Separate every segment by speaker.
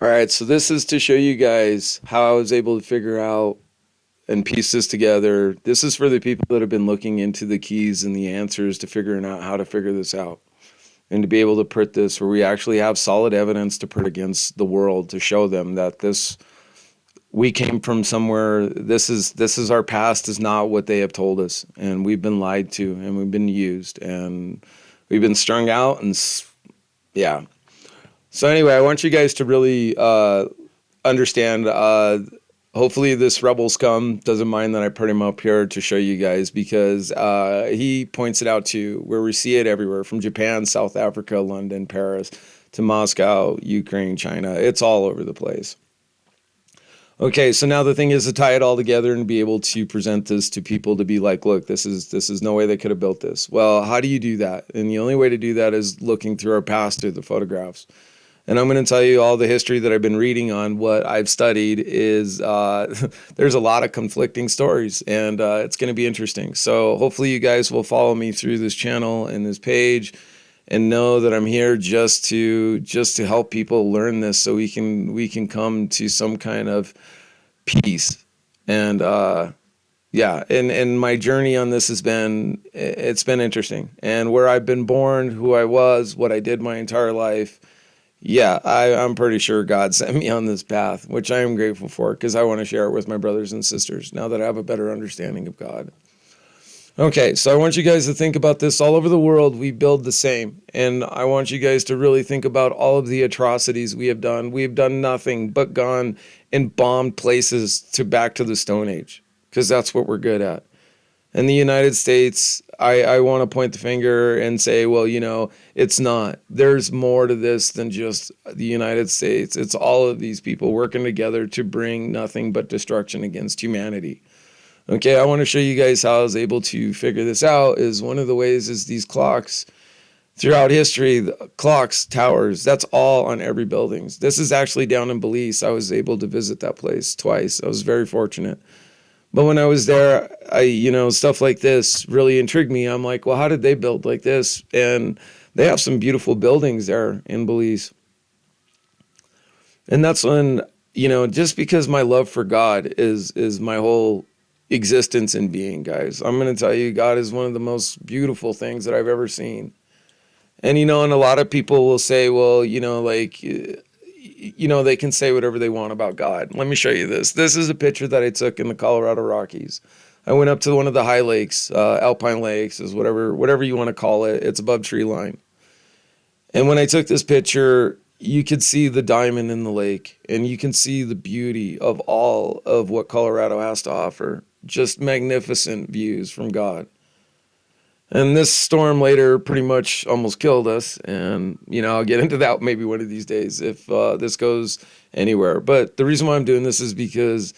Speaker 1: All right, so this is to show you guys how I was able to figure out and piece this together. This is for the people that have been looking into the keys and the answers to figuring out how to figure this out. And to be able to put this where we actually have solid evidence to put against the world to show them that this we came from somewhere. This is our past is not what they have told us, and we've been lied to, and we've been used, and we've been strung out, and yeah. So anyway, I want you guys to really understand. Hopefully, this Rebel Scum doesn't mind that I put him up here to show you guys, because he points it out too, where we see it everywhere, from Japan, South Africa, London, Paris, to Moscow, Ukraine, China. It's all over the place. Okay, so now the thing is to tie it all together and be able to present this to people to be like, look, this is no way they could have built this. Well, how do you do that? And the only way to do that is looking through our past, through the photographs. And I'm going to tell you all the history that I've been reading on what I've studied is there's a lot of conflicting stories, and it's going to be interesting. So hopefully you guys will follow me through this channel and this page, and know that I'm here just to help people learn this, so we can come to some kind of peace. And yeah, and my journey on this has been, it's been interesting, and where I've been born, who I was, what I did my entire life. Yeah, I'm pretty sure God sent me on this path, which I am grateful for, because I want to share it with my brothers and sisters now that I have a better understanding of God. Okay, so I want you guys to think about this. All over the world, we build the same. And I want you guys to really think about all of the atrocities we have done. We have done nothing but gone and bombed places back to the Stone Age, because that's what we're good at. In the United States, I want to point the finger and say, well, it's not. There's more to this than just the United States. It's all of these people working together to bring nothing but destruction against humanity. Okay, I want to show you guys how I was able to figure this out. Is one of the ways is these clocks. Throughout history, the clocks, towers, that's all on every building. This is actually down in Belize. I was able to visit that place twice. I was very fortunate. But when I was there, stuff like this really intrigued me. I'm like, well, how did they build like this? And they have some beautiful buildings there in Belize. And that's when, just because my love for God is my whole existence and being, guys. I'm going to tell you, God is one of the most beautiful things that I've ever seen. And, and a lot of people will say, well, they can say whatever they want about God. Let me show you this. This is a picture that I took in the Colorado Rockies. I went up to one of the high lakes, Alpine Lakes, is whatever you want to call it. It's above tree line. And when I took this picture, you could see the diamond in the lake, and you can see the beauty of all of what Colorado has to offer. Just magnificent views from God. And this storm later pretty much almost killed us. And, I'll get into that maybe one of these days if this goes anywhere. But the reason why I'm doing this is because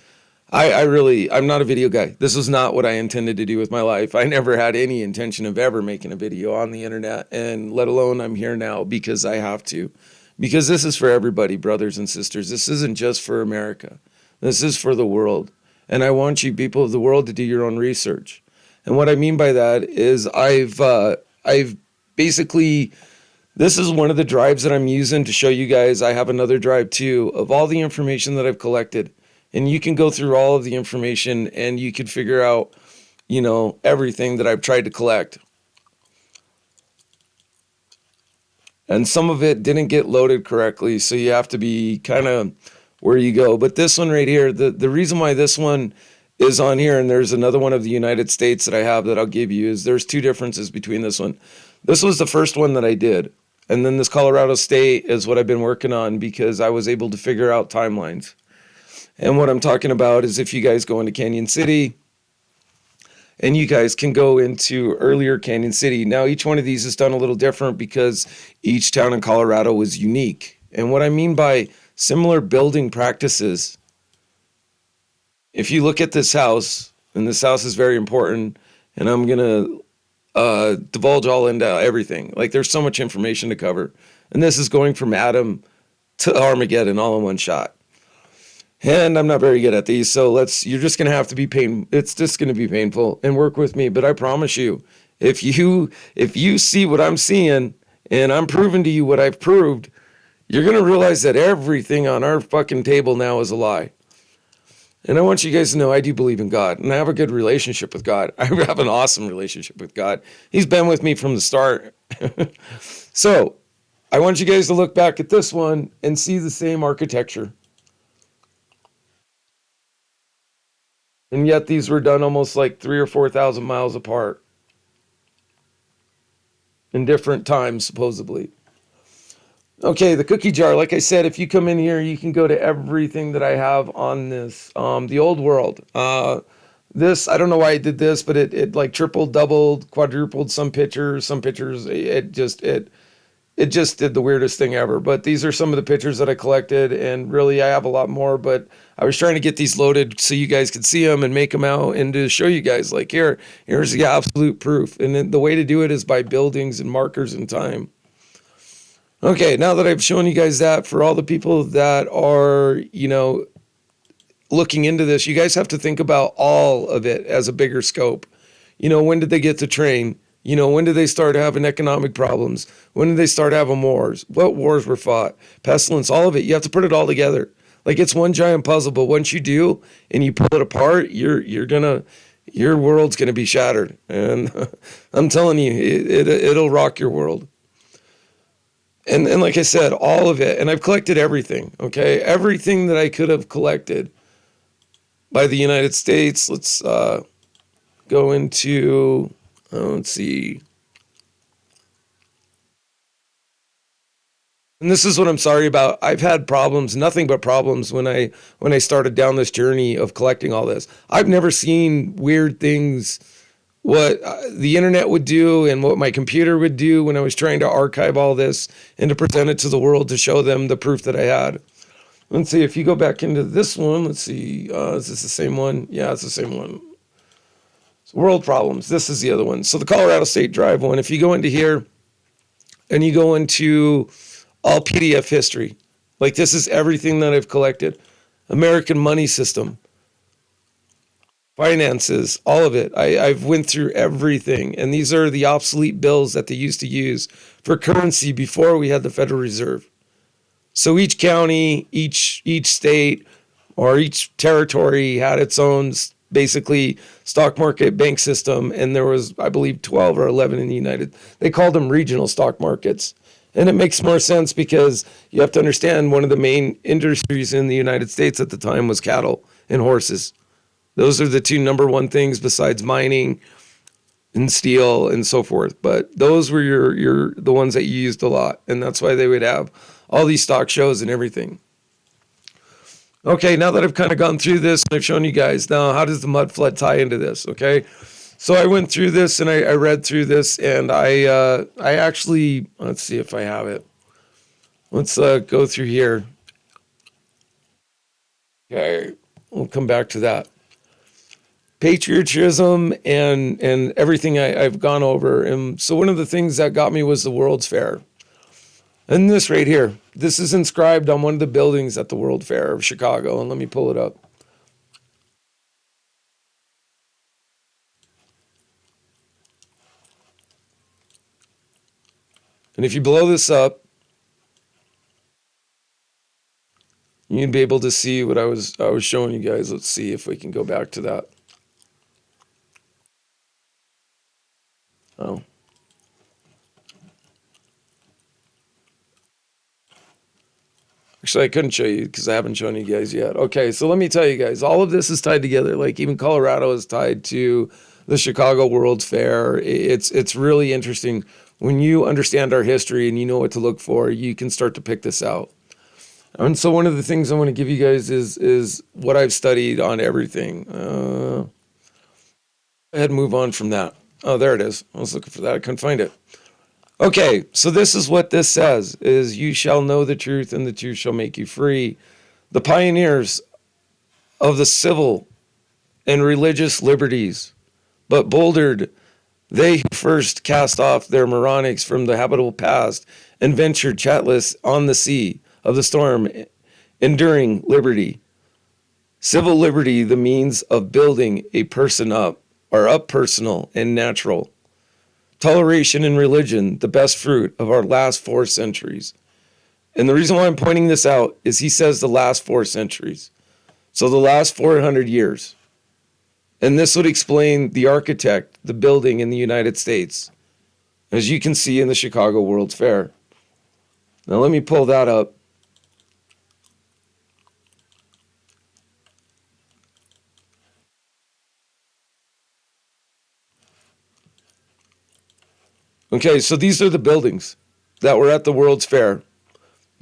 Speaker 1: I'm not a video guy. This was not what I intended to do with my life. I never had any intention of ever making a video on the internet, and let alone I'm here now because I have to. Because this is for everybody, brothers and sisters. This isn't just for America. This is for the world. And I want you people of the world to do your own research. And what I mean by that is I've basically, this is one of the drives that I'm using to show you guys. I have another drive too of all the information that I've collected. And you can go through all of the information and you can figure out, everything that I've tried to collect. And some of it didn't get loaded correctly, so you have to be kind of where you go. But this one right here, the reason why this one is on here, and there's another one of the United States that I have that I'll give you, is there's two differences between this one. This was the first one that I did. And then this Colorado State is what I've been working on, because I was able to figure out timelines. And what I'm talking about is if you guys go into Canyon City, and you guys can go into earlier Canyon City. Now, each one of these is done a little different because each town in Colorado was unique. And what I mean by similar building practices, if you look at this house, and this house is very important, and I'm going to divulge all into everything. Like, there's so much information to cover. And this is going from Adam to Armageddon all in one shot. And I'm not very good at these, so you're just going to have to be it's just going to be painful, and work with me. But I promise you, if you see what I'm seeing, and I'm proving to you what I've proved, you're going to realize that everything on our fucking table now is a lie. And I want you guys to know I do believe in God, and I have a good relationship with God. I have an awesome relationship with God. He's been with me from the start. So I want you guys to look back at this one and see the same architecture. And yet these were done almost like 3 or 4,000 miles apart in different times, supposedly. Okay, the cookie jar. Like I said, if you come in here, you can go to everything that I have on this. The old world. This, I don't know why I did this, but it like tripled, doubled, quadrupled some pictures. Some pictures, it just did the weirdest thing ever. But these are some of the pictures that I collected, and really I have a lot more, but I was trying to get these loaded so you guys could see them and make them out and to show you guys like here's the absolute proof. And then the way to do it is by buildings and markers in time. Okay, now that I've shown you guys that, for all the people that are, looking into this, you guys have to think about all of it as a bigger scope. When did they get the train? When did they start having economic problems? When did they start having wars? What wars were fought? Pestilence, all of it. You have to put it all together. Like it's one giant puzzle, but once you do and you pull it apart, your world's gonna be shattered. And I'm telling you, it'll rock your world. And like I said, all of it. And I've collected everything, okay? Everything that I could have collected by the United States. Let's go into, let's see. And this is what I'm sorry about. I've had problems, nothing but problems when I started down this journey of collecting all this. I've never seen weird things what the internet would do and what my computer would do when I was trying to archive all this and to present it to the world to show them the proof that I had. Let's see, if you go back into this one, let's see, is this the same one? Yeah, it's the same one. So world problems, this is the other one. So the Colorado State Drive one, if you go into here and you go into all PDF history, like this is everything that I've collected. American money system, finances, all of it. I've went through everything. And these are the obsolete bills that they used to use for currency before we had the Federal Reserve. So each county, each state, or each territory had its own basically stock market bank system. And there was, I believe, 12 or 11 in the United. They called them regional stock markets. And it makes more sense because you have to understand one of the main industries in the United States at the time was cattle and horses. Those are the two number one things besides mining and steel and so forth. But those were the ones that you used a lot. And that's why they would have all these stock shows and everything. Okay, now that I've kind of gone through this and I've shown you guys, now how does the mud flood tie into this? Okay, so I went through this and I read through this and I actually, let's see if I have it. Let's go through here. Okay, we'll come back to that. Patriotism and everything I've gone over. And so one of the things that got me was the World's Fair. And this right here, this is inscribed on one of the buildings at the World Fair of Chicago. And let me pull it up. And if you blow this up, you'd be able to see what I was showing you guys. Let's see if we can go back to that. Oh. Actually, I couldn't show you because I haven't shown you guys yet. Okay, so let me tell you guys, all of this is tied together. Like even Colorado is tied to the Chicago World's Fair. It's really interesting. When you understand our history and you know what to look for, you can start to pick this out. And so one of the things I want to give you guys is what I've studied on everything. Go ahead and move on from that. Oh, there it is. I was looking for that. I couldn't find it. Okay, so this is what this says, is you shall know the truth and the truth shall make you free. The pioneers of the civil and religious liberties, but boldered, they who first cast off their moronics from the habitable past and ventured chatless on the sea of the storm, enduring liberty. Civil liberty, the means of building a person up, or up personal and natural. Toleration in religion, the best fruit of our last 4 centuries. And the reason why I'm pointing this out is he says the last 4 centuries. So the last 400 years. And this would explain the architect, the building in the United States, as you can see in the Chicago World's Fair. Now let me pull that up. Okay, so these are the buildings that were at the World's Fair.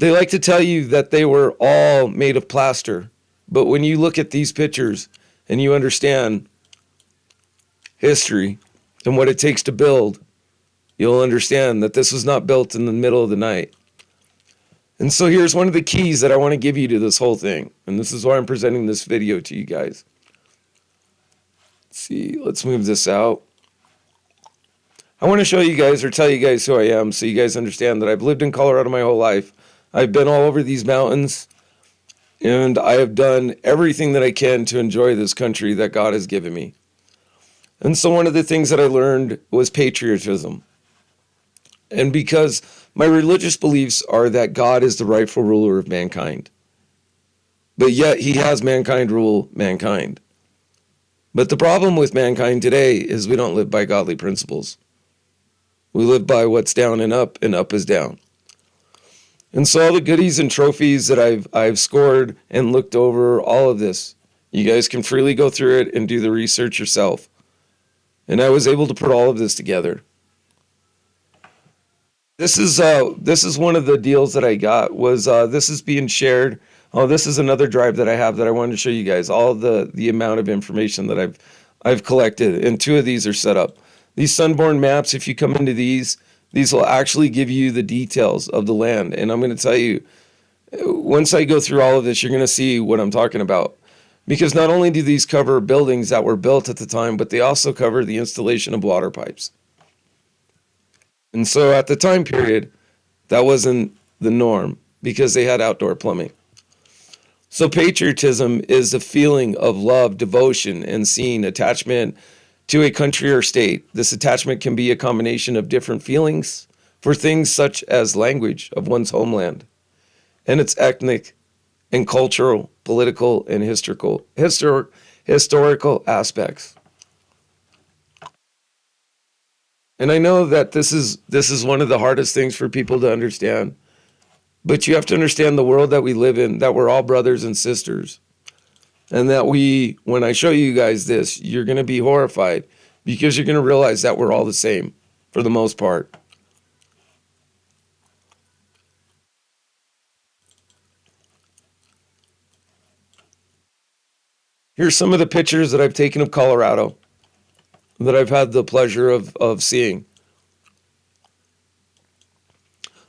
Speaker 1: They like to tell you that they were all made of plaster, but when you look at these pictures and you understand history and what it takes to build, you'll understand that this was not built in the middle of the night. And so here's one of the keys that I want to give you to this whole thing, and this is why I'm presenting this video to you guys. Let's see, let's move this out. I want to show you guys or tell you guys who I am so you guys understand that I've lived in Colorado my whole life. I've been all over these mountains, and I have done everything that I can to enjoy this country that God has given me. And so one of the things that I learned was patriotism. And because my religious beliefs are that God is the rightful ruler of mankind, but yet he has mankind rule mankind. But the problem with mankind today is we don't live by godly principles. We live by what's down and up is down. And so all the goodies and trophies that I've scored and looked over, all of this, you guys can freely go through it and do the research yourself. And I was able to put all of this together. This is one of the deals that I got was this is being shared. Oh, this is another drive that I have that I wanted to show you guys all the amount of information that I've collected, and 2 of these are set up. These Sunborn maps, if you come into these will actually give you the details of the land. And I'm going to tell you, once I go through all of this, you're going to see what I'm talking about. Because not only do these cover buildings that were built at the time, but they also cover the installation of water pipes. And so at the time period, that wasn't the norm because they had outdoor plumbing. So patriotism is a feeling of love, devotion, and seeing attachment to a country or state. This attachment can be a combination of different feelings for things such as language of one's homeland and its ethnic and cultural, political, and historical aspects. And I know that this is one of the hardest things for people to understand. But you have to understand the world that we live in, that we're all brothers and sisters. And that when I show you guys this, you're going to be horrified because you're going to realize that we're all the same for the most part. Here's some of the pictures that I've taken of Colorado that I've had the pleasure of seeing.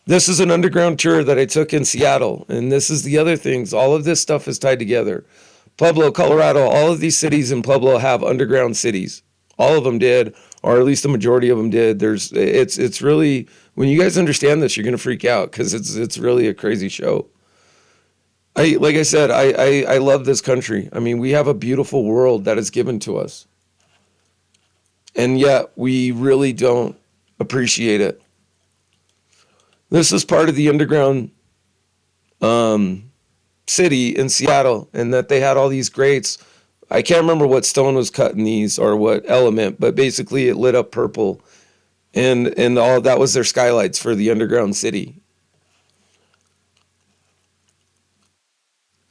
Speaker 1: This is an underground tour that I took in Seattle, and this is the other things. All of this stuff is tied together. Pueblo, Colorado, all of these cities in Pueblo have underground cities. All of them did, or at least the majority of them did. It's really, when you guys understand this, you're going to freak out because it's really a crazy show. Like I said, I love this country. I mean, we have a beautiful world that is given to us. And yet we really don't appreciate it. This is part of the underground city in Seattle, and that they had all these grates. I can't remember what stone was cut in these or what element, but basically it lit up purple, and all that was their skylights for the underground city.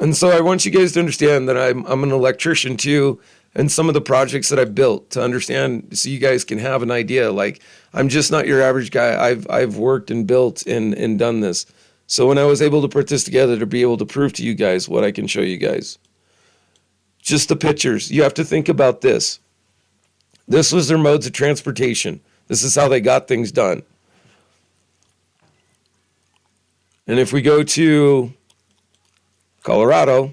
Speaker 1: And so I want you guys to understand that I'm an electrician too, and some of the projects that I've built to understand, so you guys can have an idea. Like, I'm just not your average guy. I've worked and built and done this. So when I was able to put this together to be able to prove to you guys what I can show you guys, just the pictures. You have to think about this. This was their modes of transportation. This is how they got things done. And if we go to Colorado,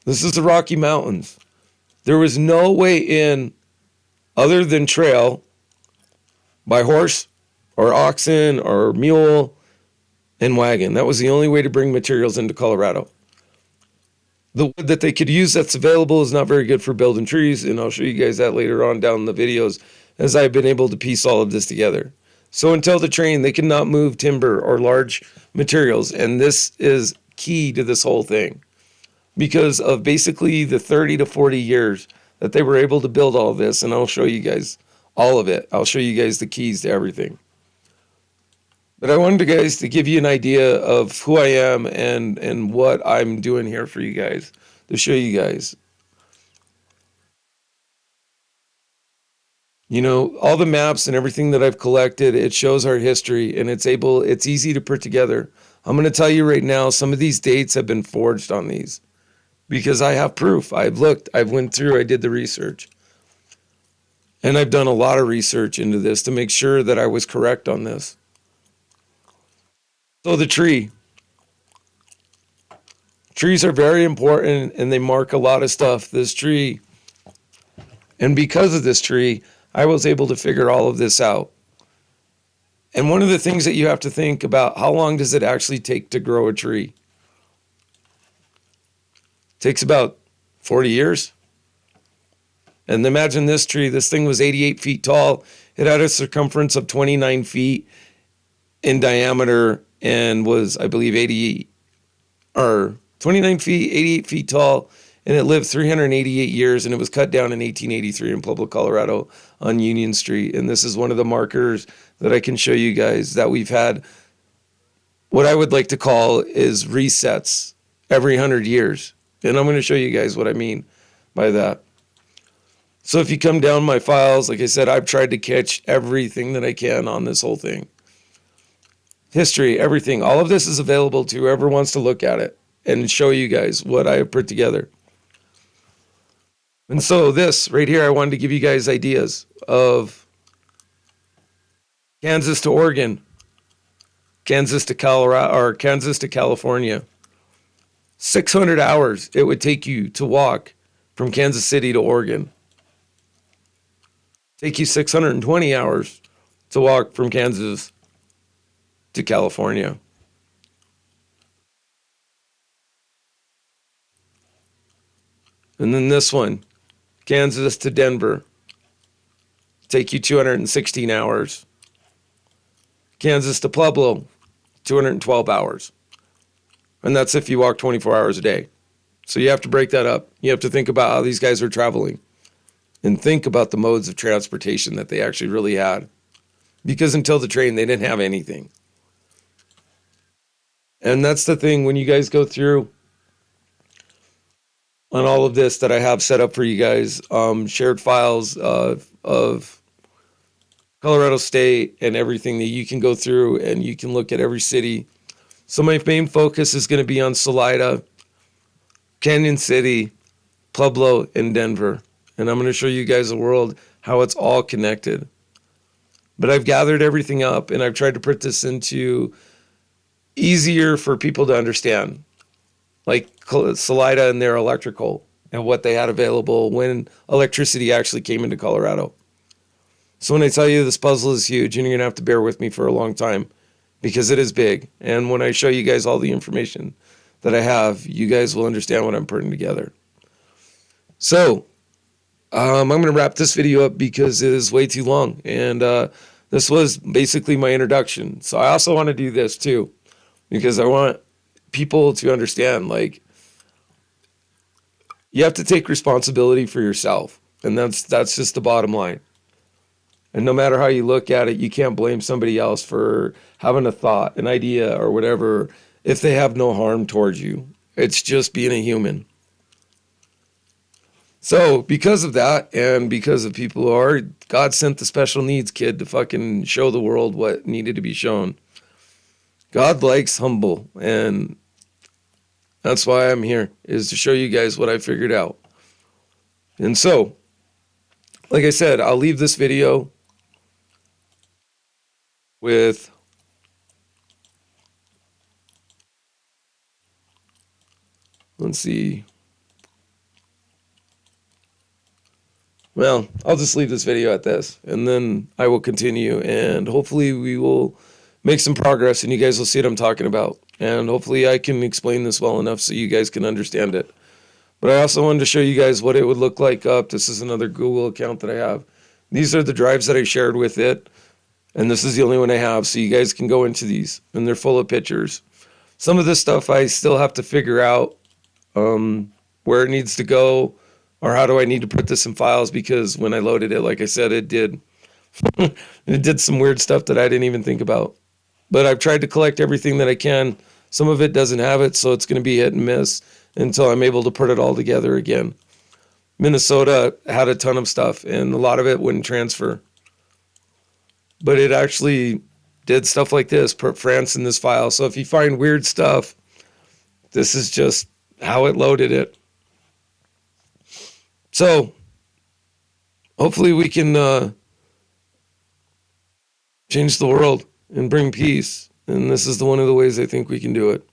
Speaker 1: this is the Rocky Mountains. There was no way in other than trail by horse or oxen or mule and wagon. That was the only way to bring materials into Colorado. The wood that they could use that's available is not very good for building trees, and I'll show you guys that later on down in the videos as I've been able to piece all of this together. So until the train, they cannot move timber or large materials. And this is key to this whole thing because of basically the 30 to 40 years that they were able to build all this. And I'll show you guys all of it. I'll show you guys the keys to everything. But I wanted you guys to give you an idea of who I am and what I'm doing here for you guys to show you guys. You know, all the maps and everything that I've collected, it shows our history and it's easy to put together. I'm going to tell you right now, some of these dates have been forged on these because I have proof. I've looked, I've went through, I did the research. And I've done a lot of research into this to make sure that I was correct on this. So the tree. Trees are very important and they mark a lot of stuff. This tree, and because of this tree, I was able to figure all of this out. And one of the things that you have to think about, how long does it actually take to grow a tree? It takes about 40 years. And imagine this tree, this thing was 88 feet tall. It had a circumference of 29 feet in diameter and was, I believe, 29 feet, 88 feet tall, and it lived 388 years, and it was cut down in 1883 in Pueblo, Colorado on Union Street. And this is one of the markers that I can show you guys that we've had what I would like to call is resets every 100 years. And I'm going to show you guys what I mean by that. So if you come down my files, like I said, I've tried to catch everything that I can on this whole thing. History, everything. All of this is available to whoever wants to look at it and show you guys what I have put together. And so this right here, I wanted to give you guys ideas of Kansas to Oregon, Kansas to Colorado, or Kansas to California. 600 hours it would take you to walk from Kansas City to Oregon. Take you 620 hours to walk from Kansas to California. And then this one, Kansas to Denver, take you 216 hours. Kansas to Pueblo, 212 hours. And that's if you walk 24 hours a day. So you have to break that up. You have to think about how these guys are traveling and think about the modes of transportation that they actually really had. Because until the train, they didn't have anything. And that's the thing, when you guys go through on all of this that I have set up for you guys, shared files of Colorado State and everything that you can go through and you can look at every city. So my main focus is going to be on Salida, Canyon City, Pueblo, and Denver. And I'm going to show you guys the world, how it's all connected. But I've gathered everything up and I've tried to put this into easier for people to understand. Like Salida and their electrical and what they had available when electricity actually came into Colorado. So when I tell you this puzzle is huge, and you're going to have to bear with me for a long time because it is big. And when I show you guys all the information that I have, you guys will understand what I'm putting together. So I'm going to wrap this video up because it is way too long. And this was basically my introduction. So I also want to do this too because I want people to understand, like, you have to take responsibility for yourself. And that's just the bottom line. And no matter how you look at it, you can't blame somebody else for having a thought, an idea, or whatever if they have no harm towards you. It's just being a human. So because of that, and because of people who are, God sent the special needs kid to fucking show the world what needed to be shown. God likes humble, and that's why I'm here, is to show you guys what I figured out. And so, like I said, I'll leave this video with let's see. Well, I'll just leave this video at this, and then I will continue, and hopefully we will make some progress, and you guys will see what I'm talking about. And hopefully I can explain this well enough so you guys can understand it. But I also wanted to show you guys what it would look like up. This is another Google account that I have. These are the drives that I shared with it. And this is the only one I have, so you guys can go into these, and they're full of pictures. Some of this stuff I still have to figure out where it needs to go, or how do I need to put this in files, because when I loaded it, like I said, it did it did some weird stuff that I didn't even think about. But I've tried to collect everything that I can. Some of it doesn't have it, so it's going to be hit and miss until I'm able to put it all together again. Minnesota had a ton of stuff, and a lot of it wouldn't transfer. But it actually did stuff like this, put France in this file. So if you find weird stuff, this is just how it loaded it. So hopefully we can change the world and bring peace. And this is one of the ways I think we can do it.